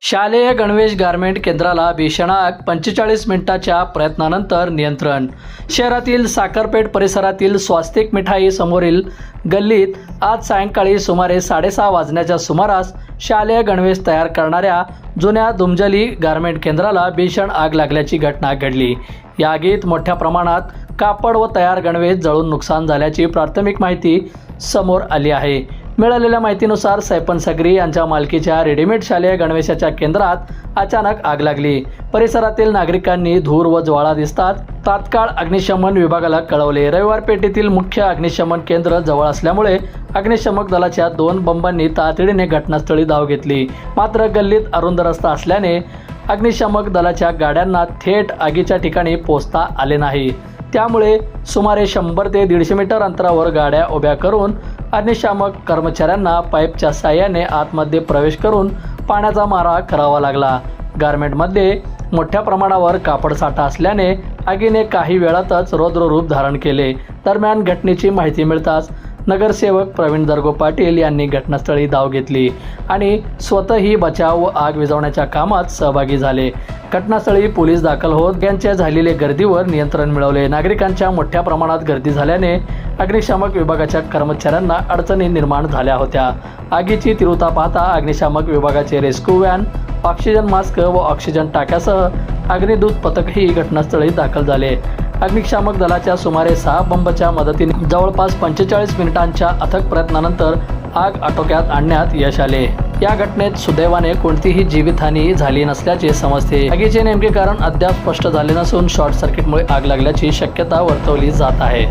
शालेय गणवेश गारमेंट केंद्राला भीषण आग, 45 मिनिटाच्या प्रयत्नानंतर नियंत्रण. शहरातील साखरपेठ परिसरातील स्वास्तिक मिठाई समोरील गल्लीत आज सायंकाळी सुमारे 6:30 वाजण्याच्या सुमारास शालेय गणवेश तयार करणाऱ्या जुन्या दुमजली गारमेंट केंद्राला भीषण आग लागल्याची घटना घडली. या आगीत मोठ्या प्रमाणात कापड व तयार गणवेश जळून नुकसान झाल्याची प्राथमिक माहिती समोर आली आहे. मिळालेल्या माहितीनुसार सैपन सगरी यांच्या मालकीच्या रेडीमेड शालेय गणवेशाच्या केंद्रात अचानक आग लागली. परिसरातील नागरिकांनी धूर व ज्वाळा दिसताच तात्काळ अग्निशमन विभागाला कळवले. रविवार पेठेतील मुख्य अग्निशमन केंद्र जवळ असल्यामुळे अग्निशमक दलाच्या 2 बंबांनी तातडीने घटनास्थळी धाव घेतली. मात्र गल्लीत अरुंद रस्ता असल्याने अग्निशमक दलाच्या गाड्यांना थेट आगीच्या ठिकाणी पोहोचता आले नाही. त्यामुळे सुमारे 100 ते 150 मीटर अंतरावर गाड्या उभ्या करून अग्निशामक कर्मचाऱ्यांना पाईपच्या साहाय्याने आतमध्ये प्रवेश करून पाण्याचा मारा करावा लागला. गारमेंटमध्ये मोठ्या प्रमाणावर कापड साठा असल्याने आगीने काही वेळातच रौद्र रूप धारण केले. दरम्यान घटनेची माहिती मिळताच नगरसेवक प्रवीण दर्गो पाटील यांनी घटनास्थळी धाव घेतली आणि स्वतःही बचाव व आग विझवण्याच्या कामात सहभागी झाले. घटनास्थळी पोलीस दाखल होत यांच्या झालेल्या गर्दीवर नियंत्रण मिळवले. नागरिकांच्या मोठ्या प्रमाणात गर्दी झाल्याने अग्निशामक विभागाच्या कर्मचाऱ्यांना अडचणी निर्माण झाल्या होत्या. आगीची तीव्रता पाहता अग्निशामक विभागाचे रेस्क्यू व्हॅन, ऑक्सिजन मास्क व ऑक्सिजन टाक्यासह अग्निदूत पथकही घटनास्थळी दाखल झाले. अग्निशामक दलाच्या सुमारे 6 बंबच्या मदतीने जवळपास 45 मिनिटांच्या अथक प्रयत्नानंतर आग आटोक्यात आणण्यात यश आले. या घटनेत सुदैवाने कोणतीही जीवितहानी झाली नसल्याचे समजते. आगीचे नेमके कारण अद्याप स्पष्ट झाले नसून शॉर्ट सर्किटमुळे आग लागल्याची शक्यता वर्तवली जात आहे.